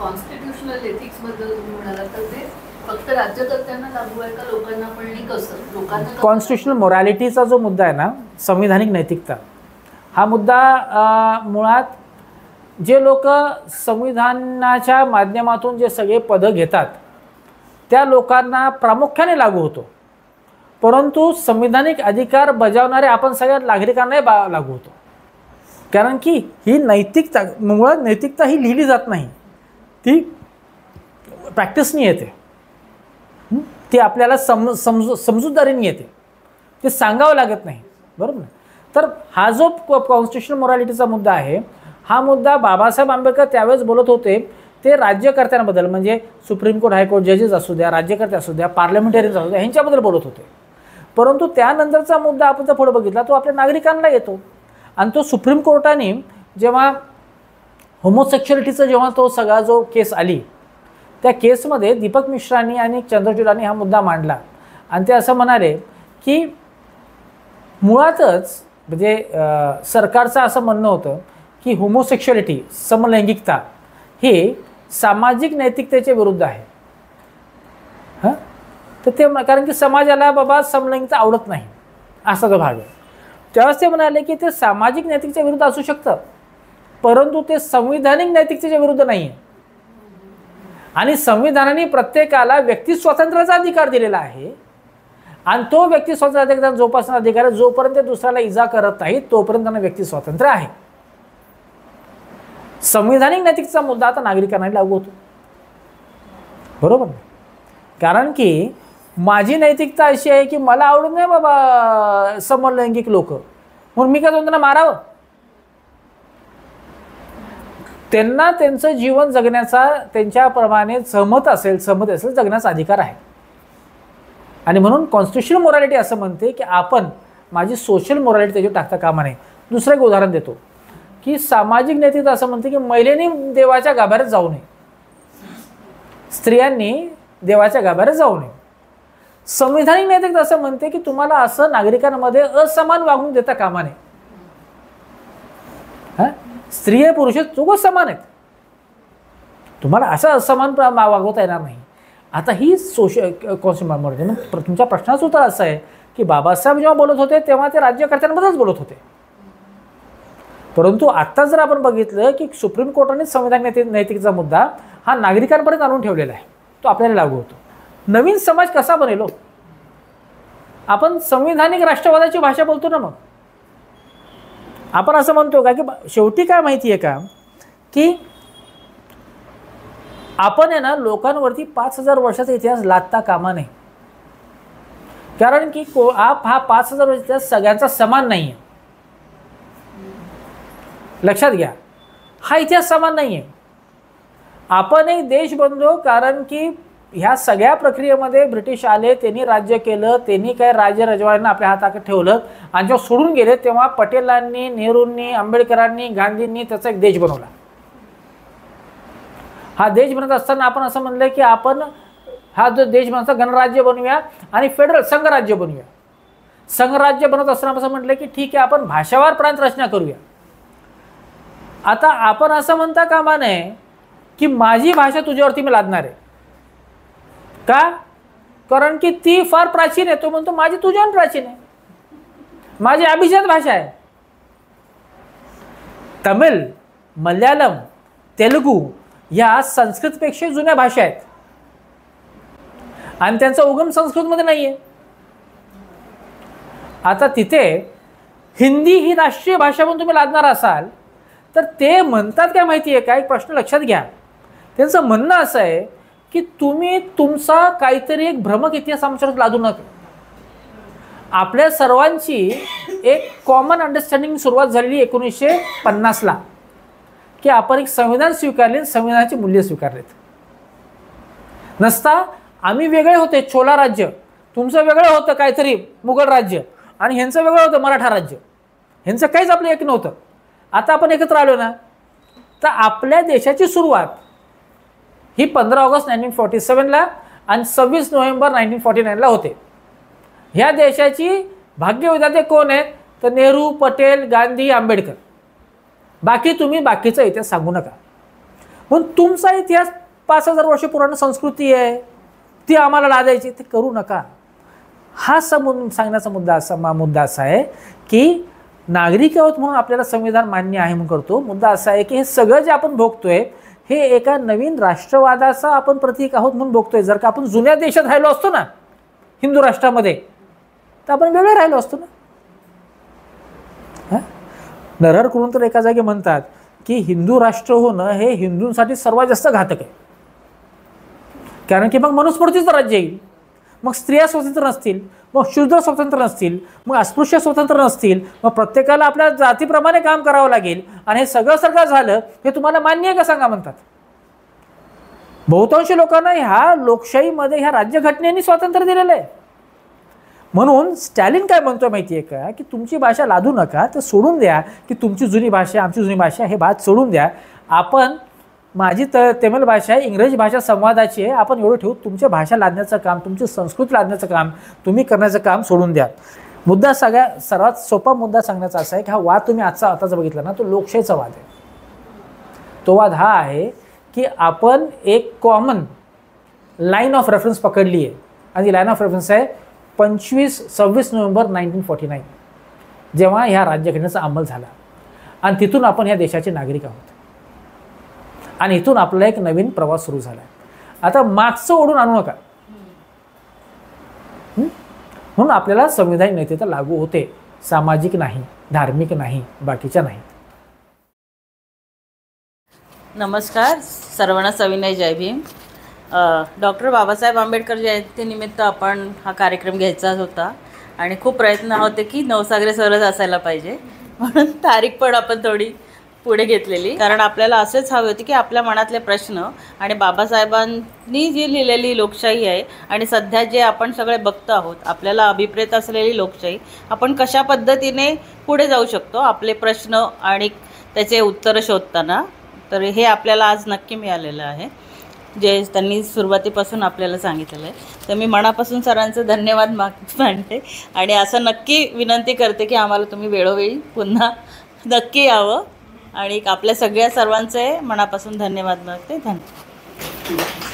Constitutional ethics बद्दल म्हणाला तर ते फक्त राज्यकर्त्यांना लागू आहे का लोकांना पण नाही? कसं लोकांना कॉन्स्टिट्युशनल मोरॅलिटीचा जो मुद्दा आहे ना, संविधानिक नैतिकता, हा मुद्दा मुळात जे लोक संविधानाच्या माध्यमातून जे सगळे पदं घेतात त्या लोकांना प्रामुख्याने लागू होतो, परंतु संविधानिक अधिकार बजावणारे आपण सगळ्या नागरिकांनाही लागू होतो. कारण की ही नैतिकता, मुळात नैतिकता ही लिहिली जात नाही, ती प्रॅक्टिसनी येते, ती आपल्याला समजूतदारीने येते, ते सांगावं लागत नाही, बरोबर. तर हा जो कॉन्स्टिट्युशनल मोरॅलिटीचा मुद्दा आहे, हा मुद्दा बाबासाहेब आंबेडकर त्यावेळेस बोलत होते ते राज्यकर्त्यांबद्दल, म्हणजे सुप्रीम कोर्ट हायकोर्ट जजेस असू द्या, राज्यकर्ते असू द्या, पार्लमेंटरियन्स असू द्या, ह्यांच्याबद्दल बोलत होते. परंतु त्यानंतरचा मुद्दा आपण जर पुढे बघितला तो आपल्या नागरिकांना येतो. आणि तो सुप्रीम कोर्टाने जेव्हा होमोसेक्शुअलिटीचा जेव्हा तो सगळा जो केस आली, त्या केसमध्ये दीपक मिश्रांनी आणि चंद्रचूडांनी हा मुद्दा मांडला आणि ते असं म्हणाले की मुळातच म्हणजे सरकारचं असं म्हणणं होतं की होमोसेक्शुअलिटी, समलैंगिकता हे सामाजिक नैतिकतेच्या विरुद्ध आहे. हां, तर ते कारण की समाजाला बाबा समलैंगिकता आवडत नाही असा जो भाग आहे. त्यावेळेस ते म्हणाले की ते सामाजिक नैतिकतेच्या विरुद्ध असू शकतं, परंतु ते संविधानिक नैतिकतेच्या विरुद्ध नाही आहे. आणि संविधानाने प्रत्येकाला व्यक्ती स्वातंत्र्याचा अधिकार दिलेला आहे आणि तो व्यक्ती स्वातंत्र्याचा जोपासण्याचा अधिकार आहे. जोपर्यंत दुसऱ्याला इजा करत नाही तोपर्यंत त्यांना व्यक्ती स्वातंत्र्य आहे. संविधानिक नैतिकतेचा मुद्दा आता नागरिकांना लागू होतो, बरोबर. कारण की माझी नैतिकता अशी आहे की मला आवडत नाही बाबा समलैंगिक लोक, म्हणून मी काय त्यांना मारावं. त्यांना त्यांचं जीवन जगण्याचा त्यांच्याप्रमाणे सहमत असेल जगण्याचा अधिकार आहे. आणि म्हणून कॉन्स्टिट्युशनल मोरॅलिटी असं म्हणते की आपण माझी सोशल मोरॅलिटी त्याच्यावर टाकता कामा नये. दुसरं एक उदाहरण देतो की सामाजिक नैतिकता असं म्हणते की महिलेने देवाच्या गाभाऱ्यात जाऊ नये, स्त्रियांनी देवाच्या गाभाऱ्यात जाऊ नये. संविधानिक नैतिकता असं म्हणते की तुम्हाला असं नागरिकांमध्ये असमान वागणूक देता कामा नये. हां, स्त्री आणि पुरुष दोघं समान आहेत, तुम्हाला असं असमान वागवता येणार नाही. आता ही कॉन्स्टिट्युशनल मोरॅलिटी. तुमच्या प्रश्नाचं उत्तर असं आहे की बाबासाहेब जेव्हा बोलत होते तेव्हा ते राज्यकर्त्यांबद्दलच बोलत होते, परंतु आत्ता जर आपण बघितलं की सुप्रीम कोर्टाने संविधानिक नैतिकतेचा मुद्दा हा नागरिकांपर्यंत आणून ठेवलेला आहे, तो आपल्याला लागू होतो. नवीन समाज कसा बनेल? आपण संविधानिक राष्ट्रवादाची भाषा बोलतो ना, मग आपण असं म्हणतो का की शेवटी काय माहिती आहे का की आपण आहे ना लोकांवरती 5000 वर्षाचा इतिहास लादता कामा नये. कारण की हा 5000 वर्षाचा इतिहास सगळ्यांचा समान नाही आहे, लक्षात घ्या. हा इतिहास समान नाही आहे. आपण एक देश बनलो कारण की ह्या सगळ्या प्रक्रियेमध्ये ब्रिटिश आले, त्यांनी राज्य केलं, त्यांनी काय राज्य रजवाड्यांना आपल्या हातात ठेवलं आणि जेव्हा सोडून गेले तेव्हा पटेलांनी, नेहरूंनी, आंबेडकरांनी, गांधींनी त्याचा एक देश बनवला. हा देश बनत असताना आपण असं म्हणलं की आपण हा जो देश बनवता गणराज्य बनवूया आणि फेडरल संघराज्य बनवूया. संघराज्य बनत असताना असं म्हटलं की ठीक आहे आपण भाषावार प्रांत रचना करूया. आता आपण असं म्हणता कामा नये की माझी भाषा तुझ्यावरती मी लादणार आहे. का? कारण की ती फार प्राचीन आहे. तो म्हणतो माझी तुझ्याहून प्राचीन आहे, माझी अभिजात भाषा आहे. तमिळ, मल्याळम, तेलुगू या संस्कृतपेक्षा जुन्या भाषा आहेत आणि त्यांचा उगम संस्कृतमध्ये नाही आहे. आता तिथे हिंदी ही राष्ट्रीय भाषा म्हणून तुम्ही लादणार असाल तर ते म्हणतात काय माहिती आहे का, एक प्रश्न लक्षात घ्या. त्यांचं म्हणणं असं आहे की तुम्ही तुमचा काहीतरी एक भ्रमक इतिहास आमच्यावर लादू नका. आपल्या सर्वांची एक कॉमन अंडरस्टँडिंग सुरुवात झालेली 1950ला की आपण एक संविधान स्वीकारले, संविधानाची मूल्य स्वीकारलेत. नसता आम्ही वेगळे होते, चोला राज्य, तुमचं वेगळं होतं काहीतरी मुघल राज्य आणि ह्यांचं वेगळं होतं मराठा राज्य, ह्यांचं काहीच आपलं एक नव्हतं. आता आपण एकत्र आलो ना, तर आपल्या देशाची सुरुवात ही 15 ऑगस्ट 1947ला आणि 26 नोव्हेंबर 1949ला होते. ह्या देशाची भाग्यविधाते कोण आहेत तर नेहरू, पटेल, गांधी, आंबेडकर. बाकी तुम्ही बाकीचा इतिहास सांगू नका. म्हणून तुमचा इतिहास 5000 वर्ष पुराण संस्कृती आहे, ती आम्हाला लादायची, ते करू नका. हा सांगण्याचा मुद्दा असा आहे की नागरिक आहोत म्हणून आपल्याला संविधान मान्य आहे म्हणून करतो. मुद्दा असा आहे की हे सगळं जे आपण भोगतोय हे एका नवीन राष्ट्रवादाचा आपण प्रतीक आहोत म्हणून भोगतोय. जर का आपण जुन्या देशात राहिलो असतो ना, हिंदू राष्ट्रामध्ये, तर आपण वेगळे राहिलो असतो ना. नरहर कुरुंदकर एका जागी म्हणतात की हिंदू राष्ट्र होणं हे हिंदूंसाठी सर्वात जास्त घातक आहे. कारण की मग मनुस्मृतीचं राज्य येईल, मग स्त्रिया स्वतंत्र नसतील, मग शूद्र स्वतंत्र नसतील, मग अस्पृश्य स्वतंत्र नसतील, मग प्रत्येकाला आपल्या जातीप्रमाणे काम करावं लागेल. आणि हे सगळं झालं हे तुम्हाला मान्य आहे का सांगा म्हणतात. बहुतांश लोकांना ह्या लोकशाहीमध्ये ह्या राज्यघटनेने स्वातंत्र्य दिलेलं आहे. म्हणून स्टॅलिन काय म्हणतोय माहिती आहे का, की तुमची भाषा लादू नका, तर सोडून द्या की तुमची जुनी भाषा आमची जुनी भाषा हे बात सोडून द्या. आपण माझी तमिळ भाषा आहे, इंग्रजी भाषा संवादाची आहे, आपण एवढं ठेवू, तुमच्या भाषा लादण्याचं काम, तुमची संस्कृती लादण्याचं काम तुम्ही करण्याचं काम सोडून द्या. मुद्दा सर्वात सोपा मुद्दा सांगण्याचा असा आहे की हा वाद तुम्ही आताचा बघितला ना, तो लोकशाहीचा वाद आहे. तो वाद हा आहे की आपण एक कॉमन लाईन ऑफ रेफरन्स पकडली आहे, आणि लाईन ऑफ रेफरन्स आहे 26 नोव्हेंबर 1949, जेव्हा ह्या राज्यघटनेचा अंमल झाला. आणि तिथून आपण ह्या देशाचे नागरिक आहोत, आणि इथून आपला एक नवीन प्रवास सुरू झाला आहे. आता मागचं ओढून आणू नका. म्हणून आपल्याला संविधानिक नैतिकता लागू होते, सामाजिक नाही, धार्मिक नाही, बाकीच्या नाहीत. नमस्कार, सर्वांना सविनय जय भीम. डॉक्टर बाबासाहेब आंबेडकर जयंतीनिमित्त आपण हा कार्यक्रम घ्यायचा होता, आणि खूप प्रयत्न होते की नवसागरे सरच असायला पाहिजे, म्हणून तारीख पण आपण थोडी पुढे घेतलेली. कारण आपल्याला असेच हवे होते की आपल्या मनातले प्रश्न आणि बाबासाहेबांनी जी लिहिलेली लोकशाही आहे आणि सध्या जे आपण सगळे बघतो आहोत, आपल्याला अभिप्रेत असलेली लोकशाही, आपण कशा पद्धतीने पुढे जाऊ शकतो आपले प्रश्न आणि त्याचे उत्तरं शोधताना. तर हे आपल्याला आज नक्की मिळालेलं आहे, जे त्यांनी सुरुवातीपासून आपल्याला सांगितलेलं आहे. तर मी मनापासून सरांचं धन्यवाद मानते, आणि असं नक्की विनंती करते की आम्हाला तुम्ही वेळोवेळी पुन्हा नक्की यावं, आणि आपल्या सर्वांचे मनापासून धन्यवाद मागते. धन्यवाद.